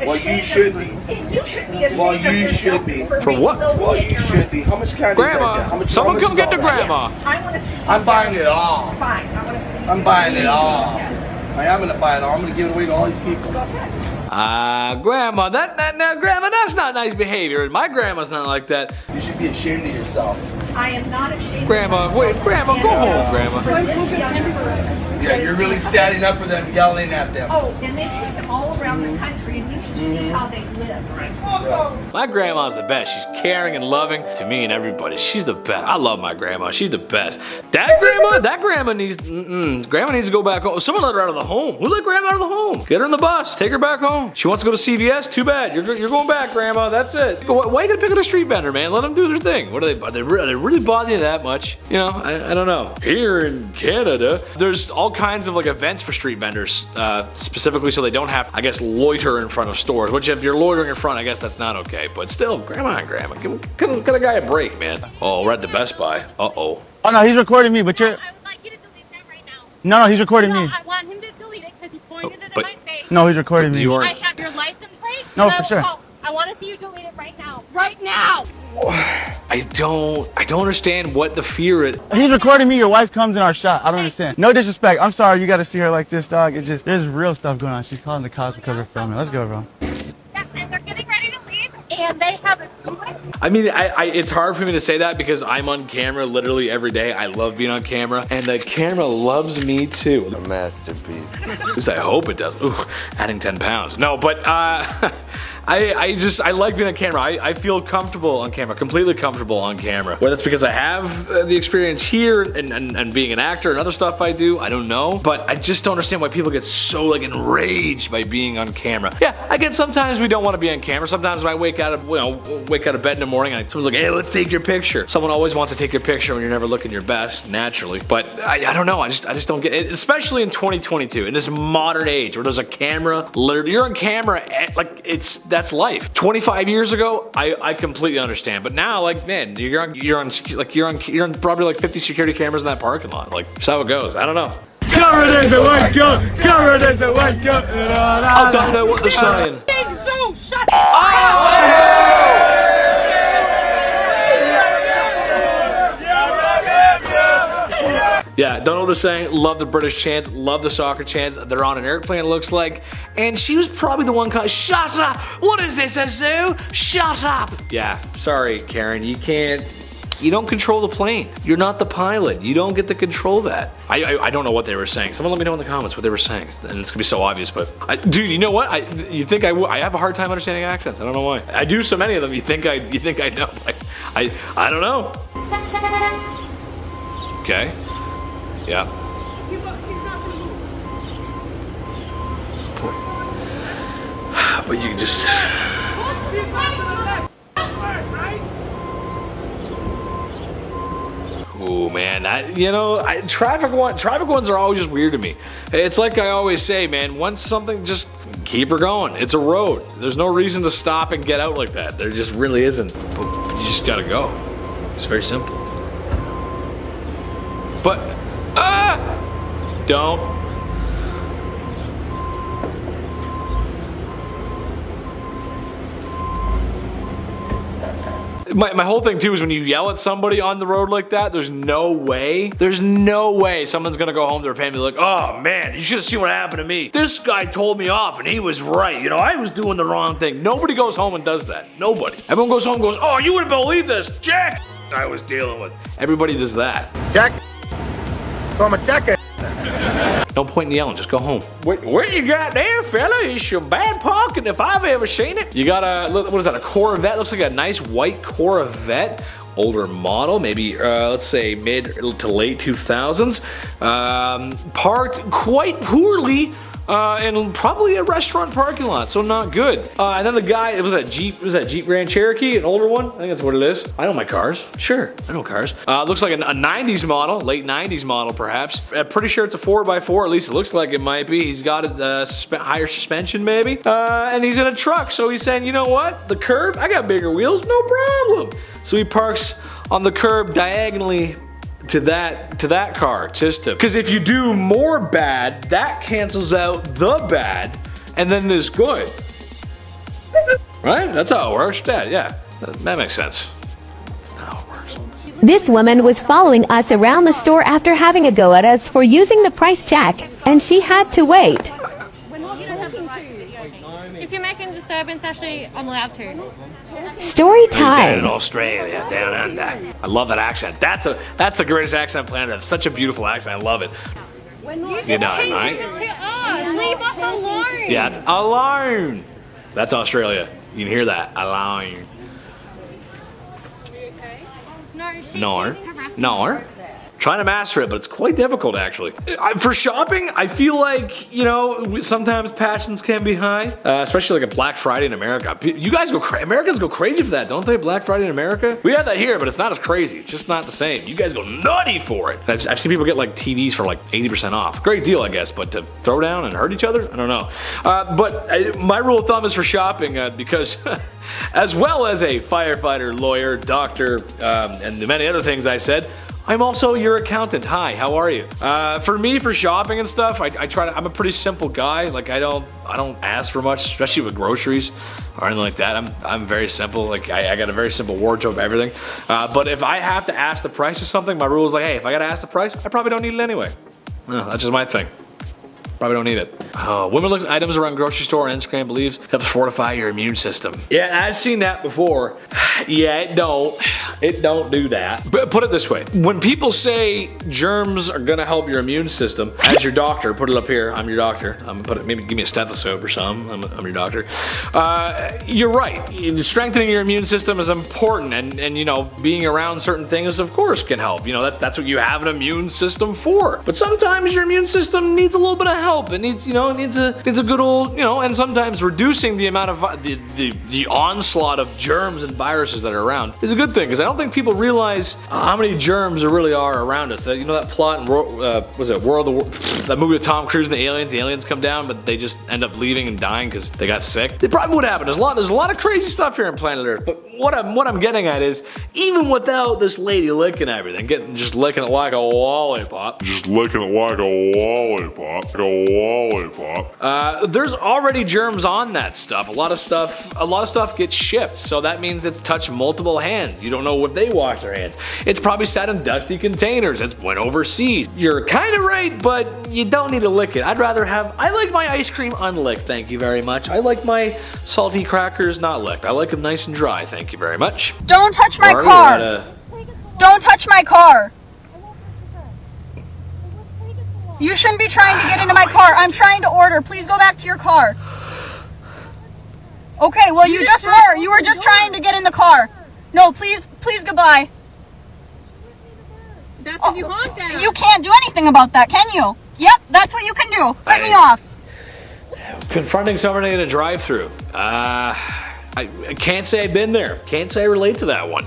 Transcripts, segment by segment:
Well, you should be. You should be ashamed. Well, you should be. For what? Well, you should be. How much candy is that? Grandma, How much, someone how much come is get all the that? grandma. I want to see. I'm buying it all. Fine, I want to see. I'm buying it all. I am gonna buy it all. I'm gonna give it away to all these people. Grandma, now, Grandma, that's not nice behavior. My grandma's not like that. You should be ashamed of yourself. I am not ashamed. Grandma, wait, Grandma, go home, Grandma. For this young person. Yeah, you're really standing up for them, yelling at them. Oh, and they take them all around the country, and you should see how they live. Yeah. My grandma's the best. She's caring and loving to me and everybody. She's the best. I love my grandma. She's the best. That grandma needs, grandma needs to go back home. Someone let her out of the home. Who let grandma out of the home? Get her in the bus. Take her back home. She wants to go to CVS? Too bad. You're going back, grandma. That's it. Why are you gonna pick on a street vendor, man? Let them do their thing. What are they really bother you that much? You know, I don't know. Here in Canada, there's all kinds of like events for street vendors, specifically so they don't have, I guess, loiter in front of stores. Which if you're loitering in front, I guess that's not okay. But still, grandma and grandma, give a guy a break, man. Oh, we're at the Best Buy. Uh-oh. Oh no, he's recording me, but you're. I would like you to delete that right now. No, he's recording me. I want him to delete it because he pointed it but- in my face. No, he's recording me. You I aren't. have your license plate. No, and for sure. I want to see you delete it right now. Right now. I don't understand what the fear is. He's recording me. Your wife comes in our shop. I don't understand. No disrespect. I'm sorry. You got to see her like this, dog. It just there's real stuff going on. She's calling the cops because we're filming. Let's go, bro. Yeah, and they're getting ready to leave, and they have a. I mean, it's hard for me to say that because I'm on camera literally every day. I love being on camera, and the camera loves me too. A masterpiece. At least I hope it does. Ooh, adding 10 pounds. No, but I like being on camera. I feel comfortable on camera, completely comfortable on camera. Whether it's because I have the experience here and being an actor and other stuff I do, I don't know. But I just don't understand why people get so like enraged by being on camera. Yeah, I get sometimes we don't want to be on camera. Sometimes when I wake out of bed in the morning and someone's like, hey, let's take your picture. Someone always wants to take your picture when you're never looking your best, naturally. But I don't know. I just don't get it, especially in 2022, in this modern age where there's a camera. Literally, you're on camera, like that's life. 25 years ago, I completely understand. But now, like, man, you're on probably like 50 security cameras in that parking lot. Like, that's how it goes. I don't know. Cover there's a white goat. Cover there's a white goat. I don't know what they're saying. Big Zoo, shut up. Yeah, don't know what they're saying. Love the British chants. Love the soccer chants. They're on an airplane, it looks like. And she was probably the one calling, shut up! What is this, a zoo? Shut up! Yeah, sorry, Karen, you don't control the plane. You're not the pilot. You don't get to control that. I don't know what they were saying. Someone let me know in the comments what they were saying. And it's gonna be so obvious, but dude, you know what? You think I have a hard time understanding accents. I don't know why. I do so many of them. You think I know? I don't know. Okay. Yeah. But you can just. Oh man, traffic ones are always just weird to me. It's like I always say, man, once something, just keep her going. It's a road. There's no reason to stop and get out like that. There just really isn't. But you just gotta go. It's very simple. But don't. My whole thing too is when you yell at somebody on the road like that, there's no way someone's gonna go home to their family like, oh man, you should have seen what happened to me. This guy told me off and he was right. You know, I was doing the wrong thing. Nobody goes home and does that. Nobody. Everyone goes home and goes, oh, you wouldn't believe this. Jack I was dealing with. Everybody does that. Jack. From a jacket. Don't point and yelling, just go home. What you got there, fella? It's your bad pocket if I've ever seen it. You got what is that, a Corvette? Looks like a nice white Corvette. Older model, maybe, let's say mid to late 2000s. Parked quite poorly in probably a restaurant parking lot, so not good. And then the guy, it was that Jeep Grand Cherokee, an older one? I think that's what it is. I know my cars. Sure, I know cars. Looks like a 90s model, late 90s model perhaps. I'm pretty sure it's a 4x4, at least it looks like it might be. He's got a higher suspension maybe. And he's in a truck, so he's saying, you know what? The curb, I got bigger wheels, no problem. So he parks on the curb diagonally to that car, just to, because if you do more bad, that cancels out the bad, and then there's good. Right? That's how it works. Yeah. That makes sense. That's not how it works. This woman was following us around the store after having a go at us for using the price check, and she had to wait. If you're making disturbance, actually, I'm allowed to. Story Down in time. Australia, down under. I love that accent. That's the greatest accent on the planet. It's such a beautiful accent. I love it. You know, right? Leave us alone. Yeah, it's alone. That's Australia. You can hear that. Alone. No. Trying to master it, but it's quite difficult actually. For shopping, I feel like, you know, sometimes passions can be high, especially like a Black Friday in America. You guys Americans go crazy for that, don't they? Black Friday in America? We have that here, but it's not as crazy. It's just not the same. You guys go nutty for it. I've seen people get like TVs for like 80% off. Great deal, I guess, but to throw down and hurt each other? I don't know. My rule of thumb is for shopping because as well as a firefighter, lawyer, doctor, and the many other things I said, I'm also your accountant. Hi, how are you? For me, for shopping and stuff, I try to. I'm a pretty simple guy. Like I don't ask for much, especially with groceries or anything like that. I'm very simple. Like I got a very simple wardrobe, everything. But if I have to ask the price of something, my rule is like, hey, if I gotta ask the price, I probably don't need it anyway. That's just my thing. Probably don't need it. Women looks items around grocery store on Instagram believes helps fortify your immune system. Yeah, I've seen that before. Yeah, it don't do that. But put it this way, when people say germs are gonna help your immune system, as your doctor, put it up here, I'm your doctor. I'm gonna put it, maybe give me a stethoscope or something, I'm your doctor. You're right, strengthening your immune system is important and you know, being around certain things of course can help. You know, that's what you have an immune system for. But sometimes your immune system needs a little bit of help. It needs, you know, it needs a good old, you know, and sometimes reducing the amount of the onslaught of germs and viruses that are around is a good thing because I don't think people realize how many germs there really are around us. That, you know, that plot in that movie with Tom Cruise and the aliens come down, but they just end up leaving and dying because they got sick. It probably would happen. There's a lot of crazy stuff here on planet Earth. But what I'm getting at is even without this lady licking everything, just licking it like a lollipop. There's already germs on that stuff. A lot of stuff gets shipped, so that means it's touched multiple hands. You don't know if they wash their hands. It's probably sat in dusty containers. It's went overseas. You're kind of right, but you don't need to lick it. I like my ice cream unlicked, thank you very much. I like my salty crackers not licked. I like them nice and dry, thank you very much. Don't touch my car. Don't touch my car. You shouldn't be trying to get into my car. I'm trying to order. Please go back to your car. Okay, well, you just were. You were just trying to get in the car. No, please goodbye. That's because you honked at You can't do anything about that, can you? Yep, that's what you can do. Cut me off. Confronting somebody in a drive-thru. I can't say I've been there. Can't say I relate to that one.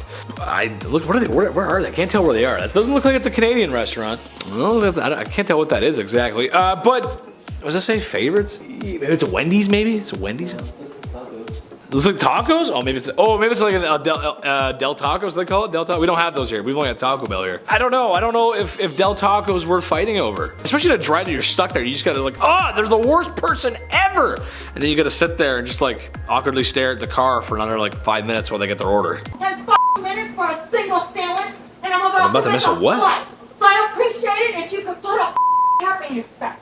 Look, what are they? Where are they? I can't tell where they are. That doesn't look like it's a Canadian restaurant. I can't tell what that is exactly. But was it say favorites? It's a Wendy's, maybe. It's a Wendy's. Looks like tacos? Oh, maybe it's like a Del Tacos, they call it? Del Taco? We don't have those here. We've only got Taco Bell here. I don't know if Del Taco is worth fighting over. Especially in a drive-thru, you're stuck there. You just gotta like, they're the worst person ever! And then you gotta sit there and just like awkwardly stare at the car for another like 5 minutes while they get their order. 10 minutes for a single sandwich, and I'm about to miss a what? Flight. So I appreciate it if you could put a cap in your stuff.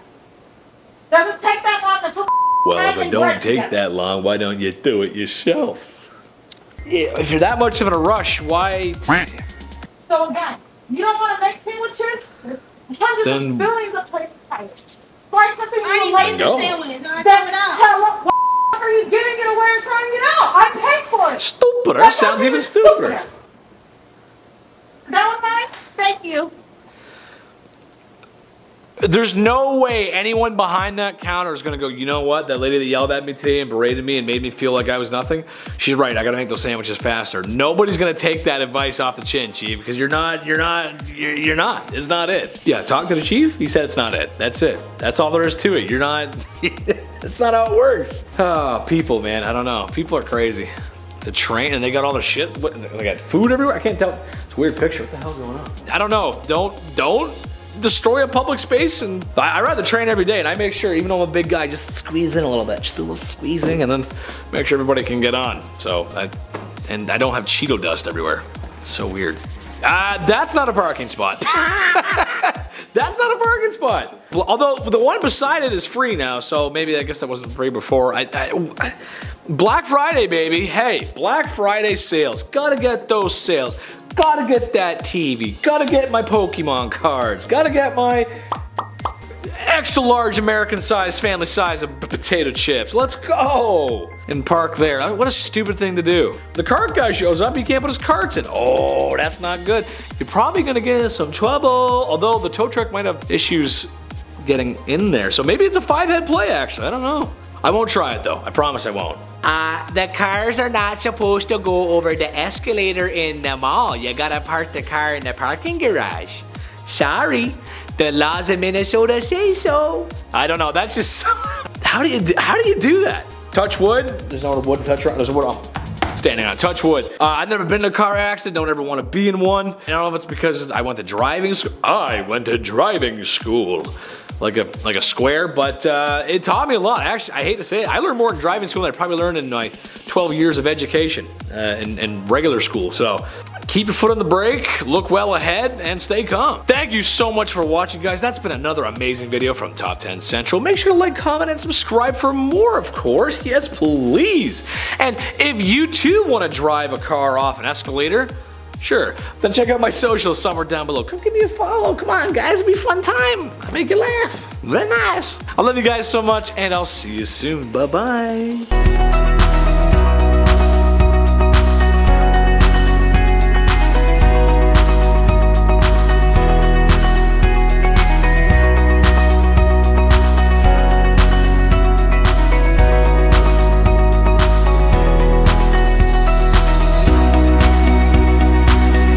Doesn't take that long to well, if it don't take that long, why don't you do it yourself? Yeah, if you're that much of in a rush, why? So again, you don't want to make sandwiches? There's hundreds of billions of places to find something you like. What are you giving it away or trying it out? I paid for it. Stupider. That sounds even stupider. That was nice. Thank you. There's no way anyone behind that counter is gonna go, you know what, that lady that yelled at me today and berated me and made me feel like I was nothing, she's right, I gotta make those sandwiches faster. Nobody's gonna take that advice off the chin, Chief, because you're not. It's not it. Yeah, talk to the Chief, he said it's not it. That's it. That's all there is to it. You're not, that's not how it works. Oh, people, man, I don't know. People are crazy. It's a train and they got all the shit, they got food everywhere? I can't tell. It's a weird picture. What the hell's going on? I don't know. destroy a public space. And I ride the train every day, and I make sure, even though I'm a big guy, just squeeze in a little bit, just a little squeezing, and then make sure everybody can get on. So, and I don't have Cheeto dust everywhere. It's so weird. That's not a parking spot. That's not a parking spot. Well, although the one beside it is free now, so maybe I guess that wasn't free before. Black Friday, baby. Hey, Black Friday sales. Gotta get those sales. Gotta get that TV. Gotta get my Pokemon cards. Gotta get my extra large American size, family size of potato chips. Let's go! And park there. What a stupid thing to do. The cart guy shows up, he can't put his carts in. Oh, that's not good. You're probably gonna get in some trouble. Although the tow truck might have issues getting in there. So maybe it's a 5-head play, actually. I don't know. I won't try it though. I promise I won't. The cars are not supposed to go over the escalator in the mall. You gotta park the car in the parking garage. Sorry. The laws of Minnesota say so. I don't know. That's just how do you do that? Touch wood. There's no wood to touch. There's wood I'm standing on. Touch wood. I've never been in a car accident. Don't ever want to be in one. I don't know if it's because I went to driving school. I went to driving school. Like a square, but it taught me a lot. Actually, I hate to say it, I learned more in driving school than I probably learned in my 12 years of education in regular school. So keep your foot on the brake, look well ahead, and stay calm. Thank you so much for watching, guys. That's been another amazing video from Top 10 Central. Make sure to like, comment, and subscribe for more, of course. Yes, please. And if you too want to drive a car off an escalator, sure, then check out my socials somewhere down below. Come give me a follow. Come on, guys. It'll be a fun time. I'll make you laugh. Very nice. I love you guys so much, and I'll see you soon. Bye-bye.